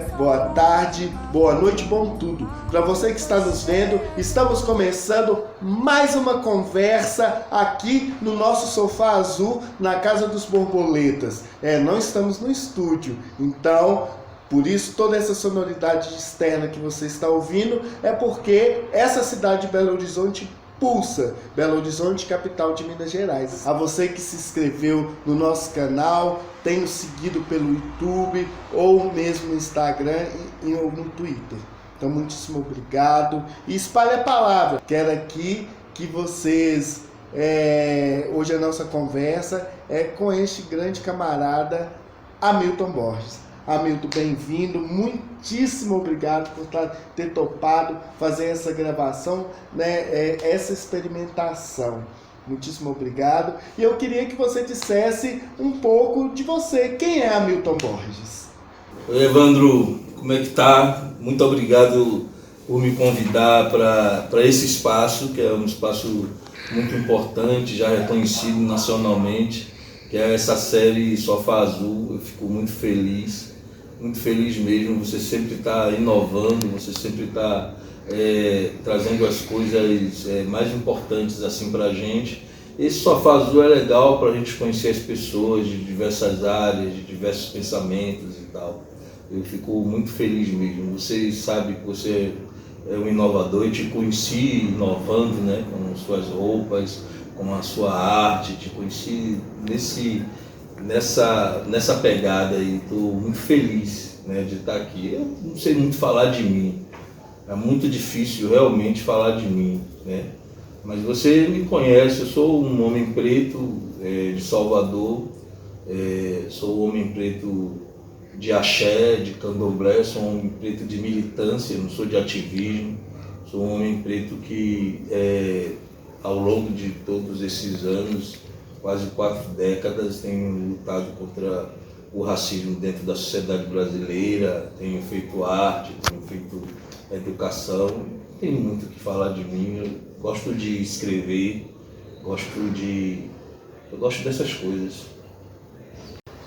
dia, boa tarde, boa noite, bom tudo. Para você que está nos vendo, estamos começando mais uma conversa aqui no nosso sofá azul na Casa dos Borboletas. Não estamos no estúdio, então por isso toda essa sonoridade externa que você está ouvindo é porque essa cidade de Belo Horizonte pulsa, Belo Horizonte, capital de Minas Gerais. A você que se inscreveu no nosso canal, tem nos seguido pelo YouTube ou mesmo no Instagram ou no Twitter. Então, muitíssimo obrigado e espalhe a palavra. Quero aqui que vocês, hoje a nossa conversa é com este grande camarada Hamilton Borges. Hamilton, bem-vindo, muitíssimo obrigado por ter topado fazer essa gravação, essa experimentação. Muitíssimo obrigado. E eu queria que você dissesse um pouco de você. Quem é Hamilton Borges? Oi, Evandro, como é que tá? Muito obrigado por me convidar para esse espaço, que é um espaço muito importante, já reconhecido nacionalmente, que é essa série Sofá Azul. Eu fico muito feliz mesmo. Você sempre está inovando, você sempre está trazendo as coisas mais importantes assim para a gente. Esse Sofá Azul é legal para a gente conhecer as pessoas de diversas áreas, de diversos pensamentos e tal. Eu fico muito feliz mesmo. Você sabe que você é um inovador, eu te conheci inovando, né, com suas roupas, com a sua arte, te conheci nessa pegada e estou muito feliz, né, de estar aqui. Eu não sei muito falar de mim, é muito difícil realmente falar de mim, né? Mas você me conhece, eu sou um homem preto de Salvador, sou um homem preto de axé, de candomblé, sou um homem preto de militância, não sou de ativismo, sou um homem preto que ao longo de todos esses anos, quase 4 décadas, tenho lutado contra o racismo dentro da sociedade brasileira, tenho feito arte, tenho feito educação, tenho muito o que falar de mim. Eu gosto de escrever, eu gosto dessas coisas.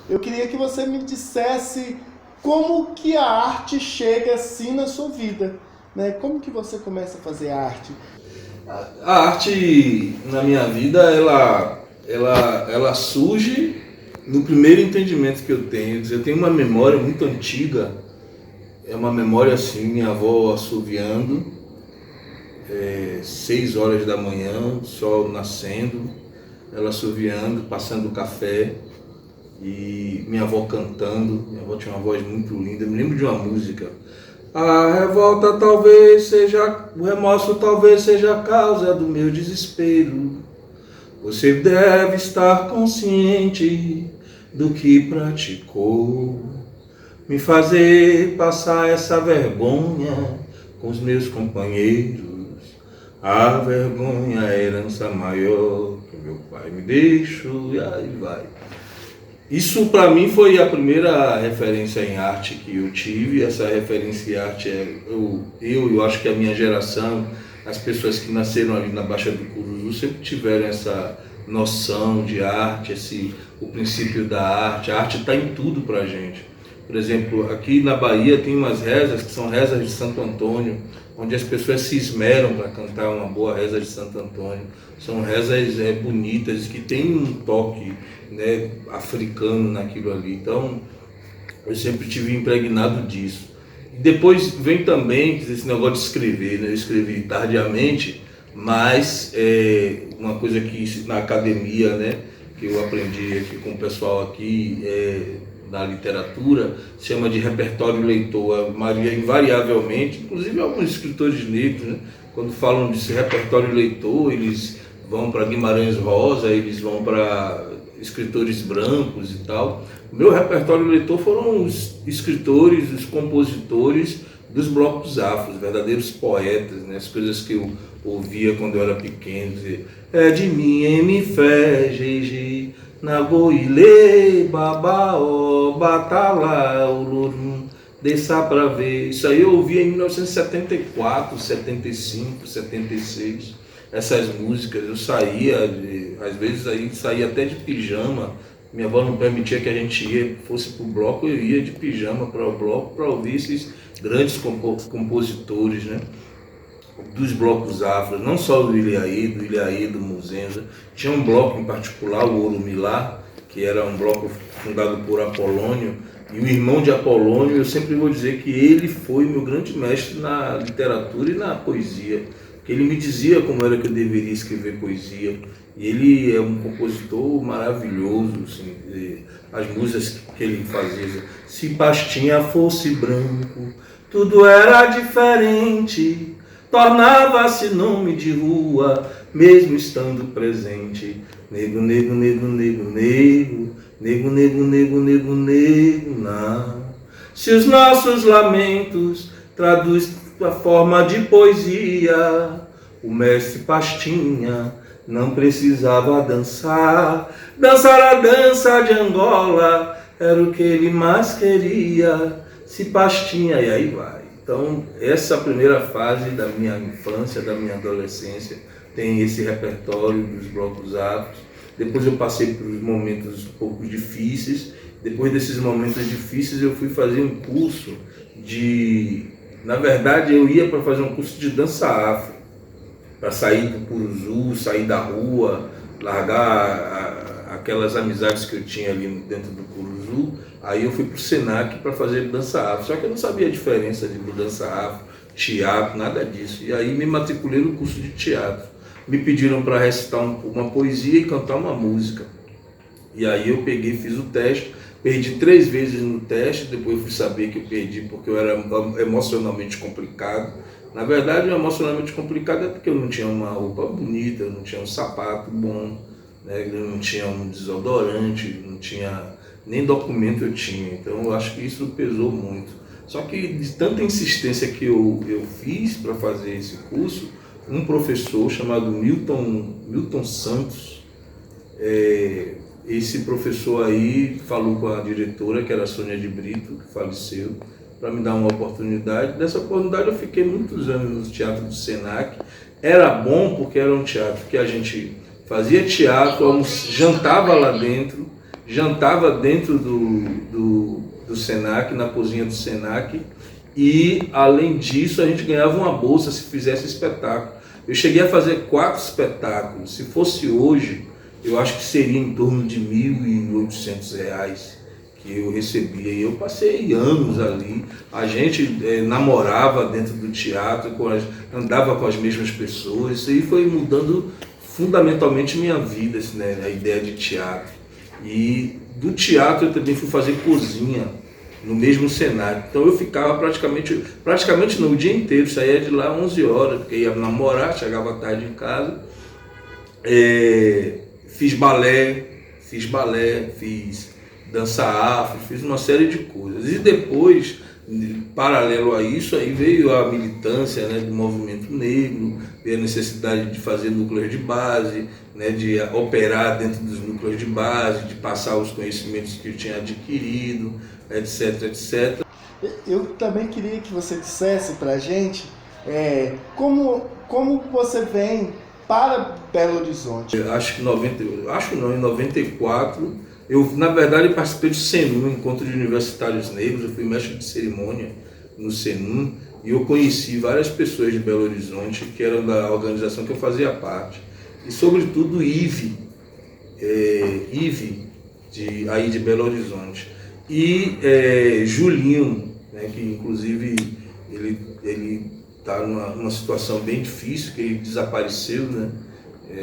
Eu queria que você me dissesse como que a arte chega assim na sua vida, né? Como que você começa a fazer arte? A arte na minha vida, ela surge no primeiro entendimento que eu tenho. Eu tenho uma memória muito antiga, é uma memória assim, minha avó assoviando, 6 horas da manhã, o sol nascendo, ela assoviando, passando café e minha avó cantando. Minha avó tinha uma voz muito linda, eu me lembro de uma música. A revolta talvez seja, o remorso talvez seja a causa do meu desespero. Você deve estar consciente do que praticou, me fazer passar essa vergonha com os meus companheiros. A vergonha é a herança maior que meu pai me deixou, e aí vai. Isso para mim foi a primeira referência em arte que eu tive. Essa referência em arte eu acho que a minha geração, as pessoas que nasceram ali na Baixa do Curuzu sempre tiveram essa noção de arte, o princípio da arte. A arte está em tudo para a gente. Por exemplo, aqui na Bahia tem umas rezas que são rezas de Santo Antônio, onde as pessoas se esmeram para cantar uma boa reza de Santo Antônio. São rezas bonitas, que tem um toque, né, africano naquilo ali. Então, eu sempre tive impregnado disso. E depois vem também esse negócio de escrever, né? Eu escrevi tardiamente, mas uma coisa que na academia, né, que eu aprendi aqui com o pessoal aqui, na literatura, se chama de repertório leitor. Invariavelmente, inclusive alguns escritores negros, né, quando falam desse repertório leitor, eles vão para Guimarães Rosa, eles vão para escritores brancos e tal. O meu repertório leitor foram os escritores, os compositores dos blocos afros, verdadeiros poetas, né, as coisas que eu ouvia quando eu era pequeno, dizer, é de mim, me fé, jeje, na goile, babaó, batalá, ururum, desça pra ver. Isso aí eu ouvia em 1974, 75, 76. Essas músicas, eu saía, às vezes aí saía até de pijama Minha avó não permitia que a gente fosse para o bloco, eu ia de pijama para o bloco para ouvir esses grandes compositores, né? Dos blocos afros, não só do Ilhaí, do Muzenza. Tinha um bloco em particular, o Orumilá, que era um bloco fundado por Apolônio, e o irmão de Apolônio, eu sempre vou dizer que ele foi meu grande mestre na literatura e na poesia, que ele me dizia como era que eu deveria escrever poesia, e ele é um compositor maravilhoso, assim, as músicas que ele fazia, se Pastinha fosse branco, tudo era diferente, tornava-se nome de rua, mesmo estando presente. Nego, nego, nego, nego, nego, nego, nego, nego, nego, nego, não. Se os nossos lamentos traduz a forma de poesia, o mestre Pastinha não precisava dançar. Dançar a dança de Angola era o que ele mais queria. Se Pastinha, e aí vai. Então, essa primeira fase da minha infância, da minha adolescência, tem esse repertório dos blocos afros. Depois eu passei por momentos um pouco difíceis. Depois desses momentos difíceis eu fui fazer um curso de... Na verdade, eu ia para fazer um curso de dança afro, para sair do Puruzu, sair da rua, largar aquelas amizades que eu tinha ali dentro do Puruzu. Aí eu fui para o Senac para fazer dança afro, só que eu não sabia a diferença de dança afro, teatro, nada disso. E aí me matriculei no curso de teatro. Me pediram para recitar uma poesia e cantar uma música. E aí eu peguei, fiz o teste, perdi 3 vezes no teste, depois fui saber que eu perdi porque eu era emocionalmente complicado. Na verdade, o emocionalmente complicado é porque eu não tinha uma roupa bonita, eu não tinha um sapato bom, né? Eu não tinha um desodorante, não tinha... nem documento eu tinha, então eu acho que isso pesou muito. Só que de tanta insistência que eu fiz para fazer esse curso, um professor chamado Milton Santos, esse professor aí falou com a diretora, que era a Sônia de Brito, que faleceu, para me dar uma oportunidade. Dessa oportunidade eu fiquei muitos anos no Teatro do Senac. Era bom porque era um teatro que a gente fazia teatro, jantava lá dentro, jantava dentro do Senac, na cozinha do Senac, e além disso a gente ganhava uma bolsa se fizesse espetáculo. Eu cheguei a fazer 4 espetáculos. Se fosse hoje, eu acho que seria em torno de R$ 1.800 que eu recebia. E eu passei anos ali. A gente namorava dentro do teatro, andava com as mesmas pessoas. Isso aí foi mudando fundamentalmente minha vida, assim, né? A ideia de teatro. E do teatro eu também fui fazer cozinha no mesmo cenário. Então eu ficava praticamente não, o dia inteiro, saía de lá 11 horas, porque ia namorar, chegava tarde em casa. Fiz balé, fiz dança afro, fiz uma série de coisas. E depois, paralelo a isso, aí veio a militância, né, do movimento negro, veio a necessidade de fazer núcleos de base, né, de operar dentro dos núcleos de base, de passar os conhecimentos que eu tinha adquirido, etc, etc. Eu também queria que você dissesse para a gente como você vem para Belo Horizonte. Em 94, eu na verdade participei do SENUM, Encontro de Universitários Negros. Eu fui mestre de cerimônia no SENUM e eu conheci várias pessoas de Belo Horizonte que eram da organização que eu fazia parte. E sobretudo Ive aí de Belo Horizonte. E Julinho, né, que inclusive ele está numa situação bem difícil, que ele desapareceu, né?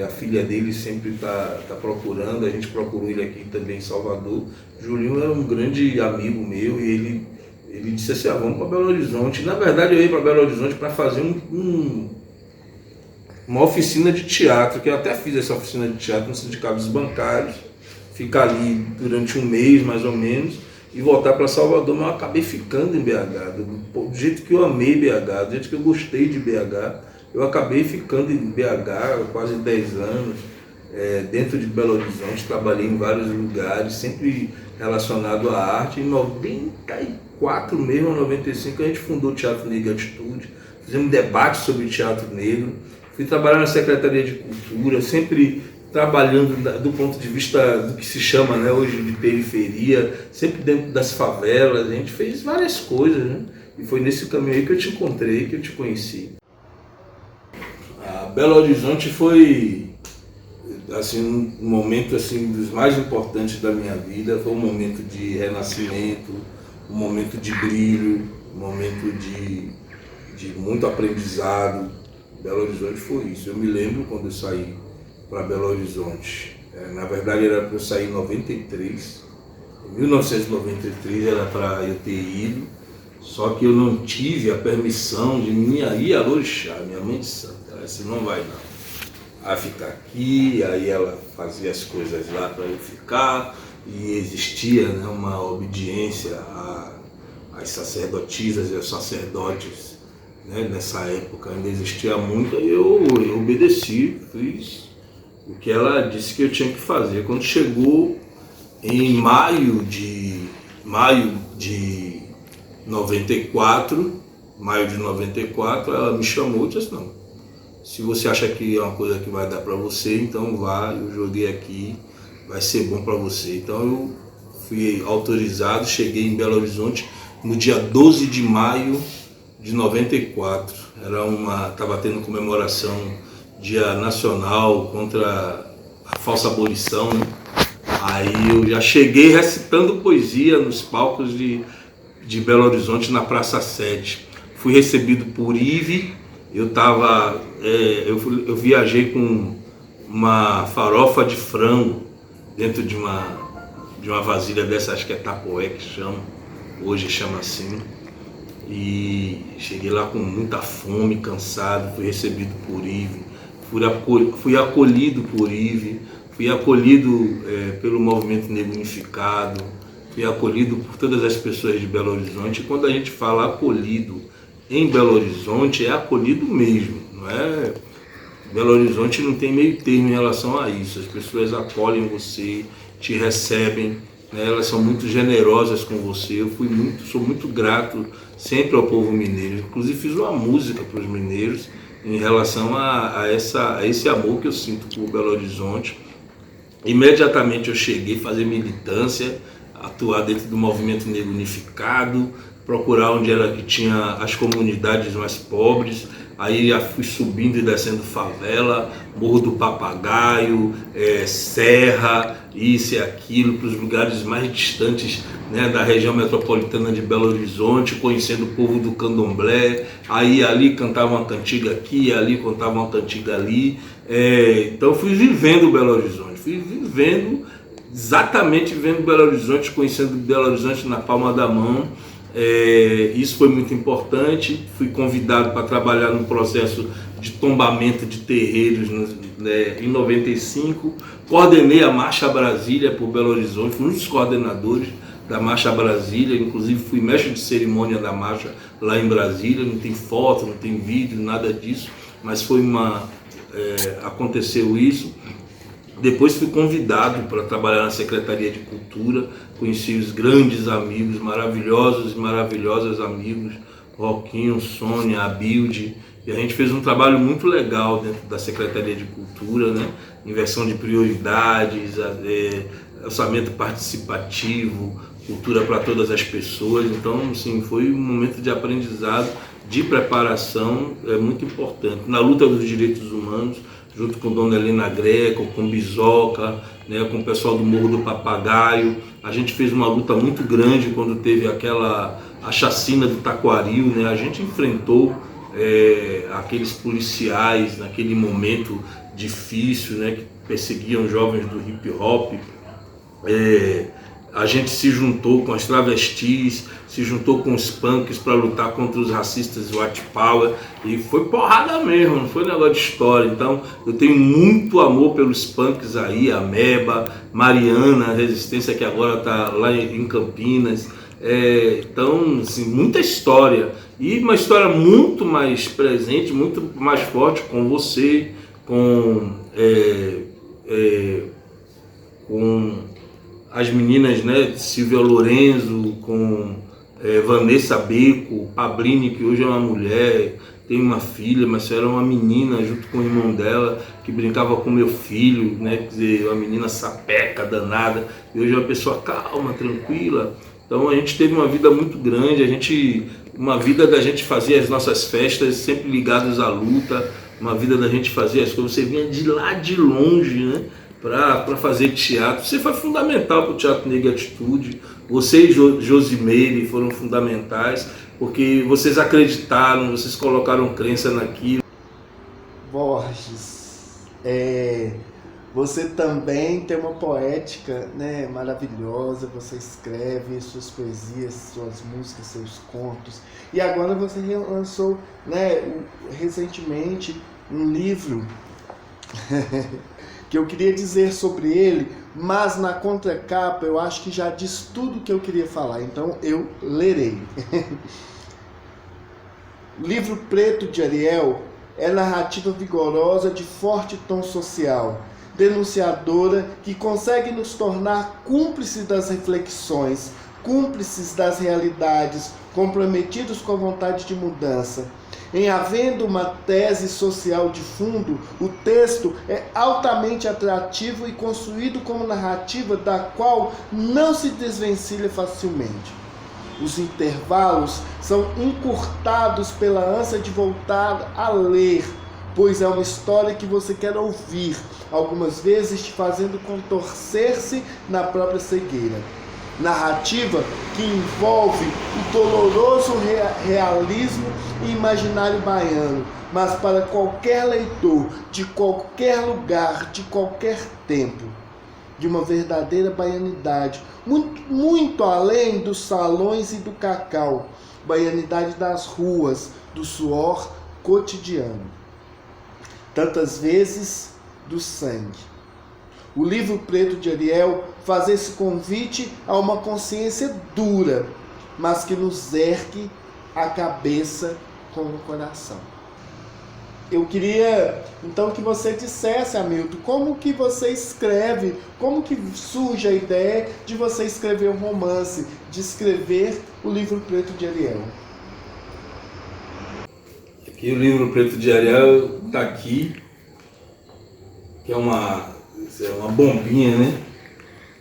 A filha dele sempre está procurando, a gente procurou ele aqui também em Salvador. Julinho é um grande amigo meu e ele disse assim, vamos para Belo Horizonte. Na verdade eu ia para Belo Horizonte para fazer uma oficina de teatro, que eu até fiz essa oficina de teatro no Sindicato dos Bancários, ficar ali durante um mês mais ou menos, e voltar para Salvador, mas eu acabei ficando em BH, do jeito que eu amei BH, do jeito que eu gostei de BH, eu acabei ficando em BH há quase 10 anos, dentro de Belo Horizonte, trabalhei em vários lugares, sempre relacionado à arte. Em 94 mesmo, 95, a gente fundou o Teatro Negro Atitude, fizemos debate sobre o teatro negro, fui trabalhar na Secretaria de Cultura, sempre trabalhando do ponto de vista do que se chama, né, hoje de periferia, sempre dentro das favelas. A gente fez várias coisas, né? E foi nesse caminho aí que eu te encontrei, que eu te conheci. A Belo Horizonte foi assim, um momento assim, dos mais importantes da minha vida. Foi um momento de renascimento, um momento de brilho, um momento de muito aprendizado. Belo Horizonte foi isso. Eu me lembro quando eu saí para Belo Horizonte. Na verdade era para eu sair em 93. Em 1993 era para eu ter ido, só que eu não tive a permissão de minha Iarorixá, minha mãe de santa. Ela disse, não vai não. A ficar aqui, aí ela fazia as coisas lá para eu ficar, e existia, né, uma obediência às sacerdotisas e aos sacerdotes, né, nessa época ainda existia muito, e eu obedeci, fiz o que ela disse que eu tinha que fazer. Quando chegou em maio de 94, ela me chamou e disse, não, se você acha que é uma coisa que vai dar para você, então vá, eu joguei aqui, vai ser bom para você. Então eu fui autorizado, cheguei em Belo Horizonte no dia 12 de maio de 94. Estava tendo comemoração, Dia Nacional contra a falsa abolição, né? Aí eu já cheguei recitando poesia nos palcos de Belo Horizonte, na Praça 7. Fui recebido por Ive. Eu viajei com uma farofa de frango dentro de uma vasilha dessa, acho que é tapoé que chama, hoje chama assim. E cheguei lá com muita fome, cansado, fui recebido por Ive, fui acolhido por Ive, fui acolhido pelo Movimento Negro Unificado, fui acolhido por todas as pessoas de Belo Horizonte. E quando a gente fala acolhido em Belo Horizonte, é acolhido mesmo, não é? Belo Horizonte não tem meio termo em relação a isso. As pessoas acolhem você, te recebem, né? Elas são muito generosas com você. Sou muito grato sempre ao povo mineiro. Inclusive fiz uma música para os mineiros em relação a esse amor que eu sinto por Belo Horizonte. Imediatamente eu cheguei a fazer militância, atuar dentro do Movimento Negro Unificado, procurar onde era que tinha as comunidades mais pobres. Aí já fui subindo e descendo favela, Morro do Papagaio, Serra, isso e aquilo, para os lugares mais distantes, né, da região metropolitana de Belo Horizonte, conhecendo o povo do candomblé. Aí ali cantava uma cantiga aqui, ali cantava uma cantiga ali. Então fui vivendo Belo Horizonte, exatamente vivendo Belo Horizonte, conhecendo Belo Horizonte na palma da mão. Isso foi muito importante. Fui convidado para trabalhar no processo de tombamento de terreiros, né, em 95. Coordenei a Marcha Brasília por Belo Horizonte, fui um dos coordenadores da Marcha Brasília, inclusive fui mestre de cerimônia da marcha lá em Brasília. Não tem foto, não tem vídeo, nada disso, mas aconteceu isso. Depois fui convidado para trabalhar na Secretaria de Cultura, conheci os grandes amigos, maravilhosos e maravilhosas amigos, Roquinho, Sônia, Abilde, e a gente fez um trabalho muito legal dentro da Secretaria de Cultura, né? Inversão de prioridades, orçamento participativo, cultura para todas as pessoas. Então, assim, foi um momento de aprendizado, de preparação, muito importante. Na luta dos direitos humanos, junto com Dona Helena Greco, com Bizoca, né, com o pessoal do Morro do Papagaio. A gente fez uma luta muito grande quando teve a chacina do Taquaril, né? A gente enfrentou aqueles policiais naquele momento difícil, né, que perseguiam jovens do hip hop. A gente se juntou com as travestis, se juntou com os punks para lutar contra os racistas white power, e foi porrada mesmo, não foi negócio de história. Então eu tenho muito amor pelos punks aí, Ameba, Mariana, a Resistência, que agora está lá em Campinas. Então, assim, muita história, e uma história muito mais presente, muito mais forte com você, com as meninas, né, Silvia Lorenzo, com Vanessa Beco, Pablini, que hoje é uma mulher, tem uma filha, mas era uma menina junto com o irmão dela, que brincava com meu filho, né? Quer dizer, uma menina sapeca, danada, e hoje é uma pessoa calma, tranquila. Então a gente teve uma vida muito grande, uma vida da gente fazer as nossas festas sempre ligadas à luta, uma vida da gente fazer as coisas, você vinha de lá de longe, né? Para fazer teatro. Você foi fundamental para o Teatro Negro e Atitude. Você e Josimeire foram fundamentais, porque vocês acreditaram, vocês colocaram crença naquilo. Borges, você também tem uma poética, né, maravilhosa, você escreve suas poesias, suas músicas, seus contos, e agora você lançou, né, recentemente um livro que eu queria dizer sobre ele, mas na contracapa eu acho que já diz tudo que eu queria falar, então eu lerei. Livro Preto de Ariel é narrativa vigorosa de forte tom social, denunciadora que consegue nos tornar cúmplices das reflexões, cúmplices das realidades, comprometidos com a vontade de mudança. Em havendo uma tese social de fundo, o texto é altamente atrativo e construído como narrativa da qual não se desvencilha facilmente. Os intervalos são encurtados pela ânsia de voltar a ler, pois é uma história que você quer ouvir, algumas vezes te fazendo contorcer-se na própria cegueira. Narrativa que envolve o doloroso realismo e imaginário baiano, mas para qualquer leitor, de qualquer lugar, de qualquer tempo, de uma verdadeira baianidade, muito além dos salões e do cacau, baianidade das ruas, do suor cotidiano, tantas vezes do sangue. O Livro Preto de Ariel faz esse convite a uma consciência dura, mas que nos ergue a cabeça com o coração. Eu queria, então, que você dissesse, Hamilton, como que você escreve, como que surge a ideia de você escrever um romance, de escrever o Livro Preto de Ariel? Aqui o Livro Preto de Ariel está aqui, que é uma bombinha, né?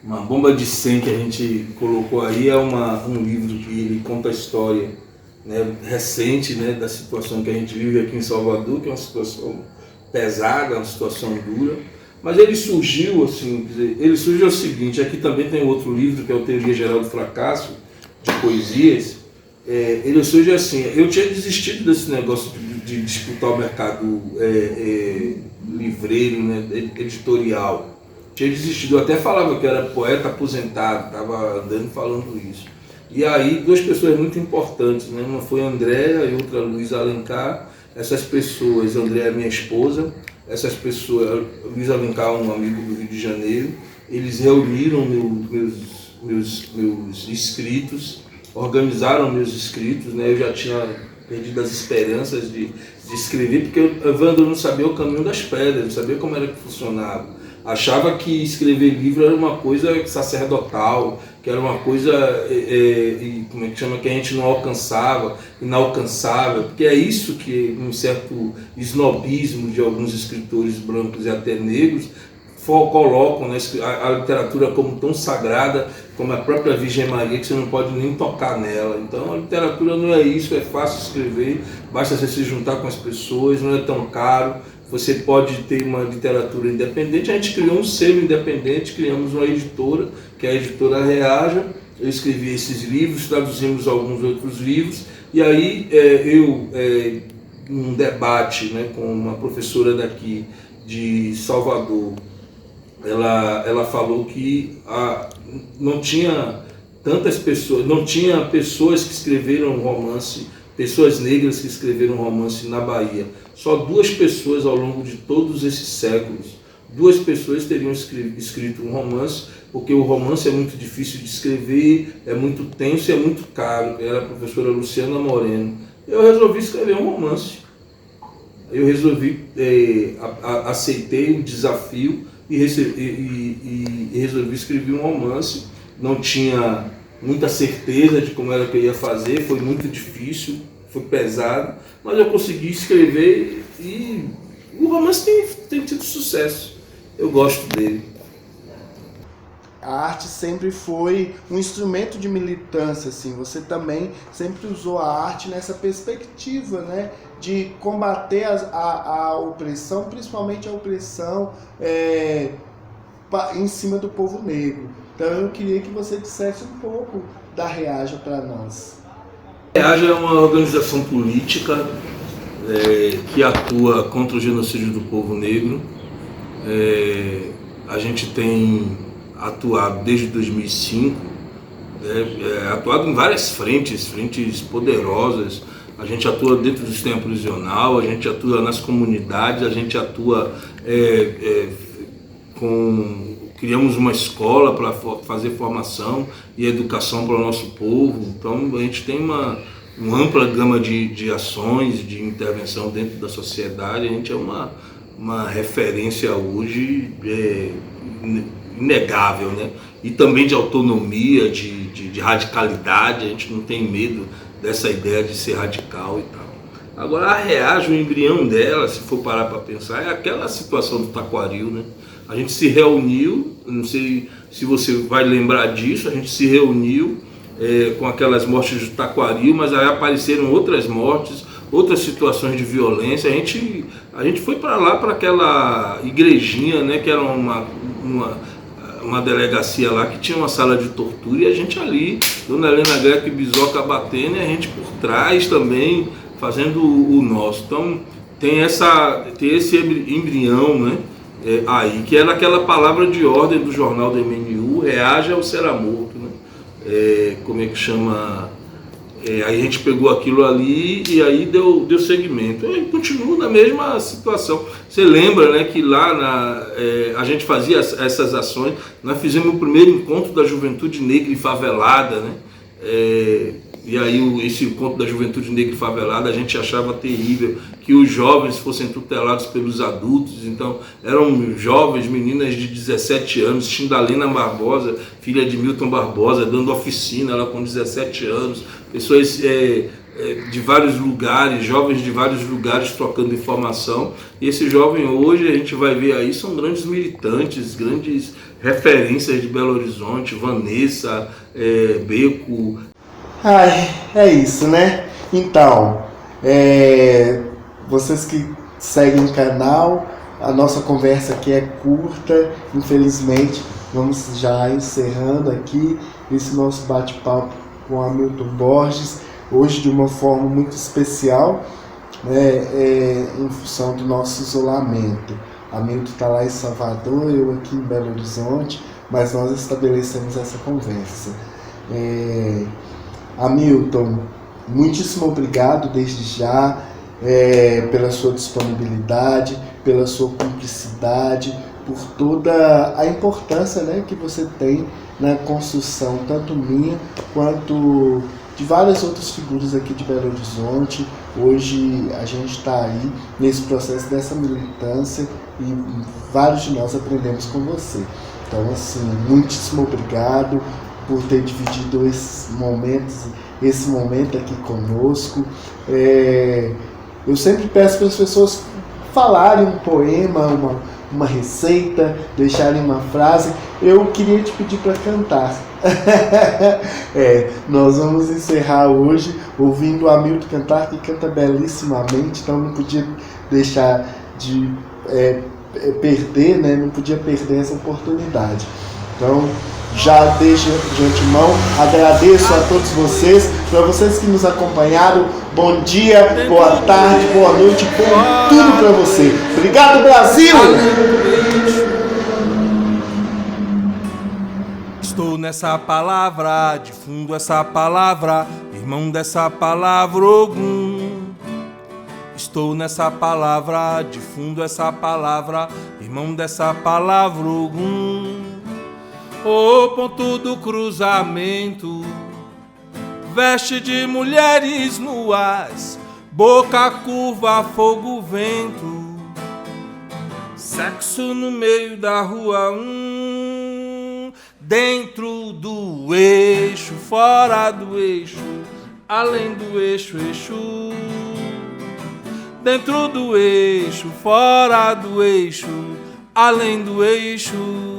Uma bomba de 100 que a gente colocou aí, é um livro que ele conta a história, né, recente, né, da situação que a gente vive aqui em Salvador, que é uma situação pesada, uma situação dura, mas ele surgiu assim, ele surgiu o seguinte, aqui também tem outro livro que é o Teoria Geral do Fracasso, de poesias, ele surge assim, eu tinha desistido desse negócio de disputar o mercado livreiro, né, editorial. Tinha desistido, eu até falava que era poeta aposentado, estava andando falando isso. E aí duas pessoas muito importantes, né? Uma foi a Andréa e outra a Luísa Alencar. Essas pessoas, a Andréa é minha esposa, essas pessoas, Luísa Alencar é um amigo do Rio de Janeiro, eles reuniram meus escritos, organizaram meus escritos, né? Eu já tinha perdido as esperanças de escrever, porque Evandro não sabia o caminho das pedras, não sabia como era que funcionava. Achava que escrever livro era uma coisa sacerdotal, que era uma coisa, como é que chama, que a gente não alcançava, inalcançável, porque é isso que um certo snobismo de alguns escritores brancos e até negros colocam, né, a literatura como tão sagrada como a própria Virgem Maria, que você não pode nem tocar nela. Então a literatura não é isso, é fácil escrever, basta você se juntar com as pessoas, não é tão caro, você pode ter uma literatura independente. A gente criou um selo independente, criamos uma editora, que é a editora Reaja. Eu escrevi esses livros, traduzimos alguns outros livros, e aí num debate, né, com uma professora daqui de Salvador, ela falou que não tinha tantas pessoas, não tinha pessoas que escreveram romance, pessoas negras que escreveram romance na Bahia. Só 2 pessoas ao longo de todos esses séculos, 2 pessoas teriam escrito um romance, porque o romance é muito difícil de escrever, é muito tenso e é muito caro. Era a professora Luciana Moreno. Eu resolvi escrever um romance. Eu resolvi, aceitei o desafio e resolvi escrever um romance. Não tinha muita certeza de como era que eu ia fazer, foi muito difícil, foi pesado, mas eu consegui escrever e o romance tem tido sucesso. Eu gosto dele. A arte sempre foi um instrumento de militância, assim. Você também sempre usou a arte nessa perspectiva, né, de combater a opressão, principalmente a opressão em cima do povo negro. Então eu queria que você dissesse um pouco da Reaja para nós. A Reaja é uma organização política que atua contra o genocídio do povo negro. A gente tem atuado desde 2005, atuado em várias frentes poderosas. A gente atua dentro do sistema prisional, a gente atua nas comunidades, a gente atua criamos uma escola para fazer formação e educação para o nosso povo. Então a gente tem uma ampla gama de ações, de intervenção dentro da sociedade. A gente é uma referência hoje inegável, né? E também de autonomia, de radicalidade. A gente não tem medo dessa ideia de ser radical e tal. Agora a Reaja, o embrião dela, se for parar para pensar, é aquela situação do Taquaril, né? A gente se reuniu, não sei se você vai lembrar disso, a gente se reuniu com aquelas mortes do Taquaril, mas aí apareceram outras mortes, outras situações de violência. A gente foi para lá, para aquela igrejinha, né, que era uma delegacia lá que tinha uma sala de tortura, e a gente ali, Dona Helena Greco e Bisoca batendo, e a gente por trás também fazendo o nosso. Então tem esse embrião, né, aí, que era aquela palavra de ordem do jornal do MNU, reaja ou será morto, né? Como é que chama? Aí a gente pegou aquilo ali e aí deu seguimento. E continua na mesma situação. Você lembra, né, que lá a gente fazia essas ações. Nós fizemos o primeiro encontro da juventude negra e favelada, né? E aí esse encontro da juventude negra e favelada a gente achava terrível que os jovens fossem tutelados pelos adultos. Então eram jovens, meninas de 17 anos, Xindalina Barbosa, filha de Milton Barbosa, dando oficina, ela com 17 anos, pessoas de vários lugares, jovens de vários lugares trocando informação. E esse jovem hoje, a gente vai ver aí, são grandes militantes, grandes referências de Belo Horizonte, Vanessa, Beco. Ai, é isso, né? Então, vocês que seguem o canal, a nossa conversa aqui é curta, infelizmente. Vamos já encerrando aqui esse nosso bate-papo com Hamilton Borges, hoje de uma forma muito especial, né, em função do nosso isolamento. Hamilton está lá em Salvador, eu aqui em Belo Horizonte, mas nós estabelecemos essa conversa. Hamilton, muitíssimo obrigado desde já pela sua disponibilidade, pela sua cumplicidade, por toda a importância, né, que você tem na construção, tanto minha quanto de várias outras figuras aqui de Belo Horizonte. Hoje a gente está aí nesse processo dessa militância e vários de nós aprendemos com você. Então, assim, muitíssimo obrigado por ter dividido esse momento aqui conosco. Eu sempre peço para as pessoas falarem um poema, uma receita, deixarem uma frase. Eu queria te pedir para cantar. Nós vamos encerrar hoje ouvindo o Hamilton cantar, que canta belíssimamente, então não podia deixar de perder, né? Não podia perder essa oportunidade. Então, já desde de antemão, agradeço a todos vocês, para vocês que nos acompanharam, bom dia, boa tarde, boa noite, bom tudo para você. Obrigado, Brasil! Estou nessa palavra, difundo essa palavra, irmão dessa palavra Ogum. Estou nessa palavra, difundo essa palavra, irmão dessa palavra Ogum. O ponto do cruzamento, veste de mulheres nuas, boca curva, fogo, vento, sexo no meio da rua, dentro do eixo, fora do eixo, além do eixo, eixo. Dentro do eixo, fora do eixo, além do eixo.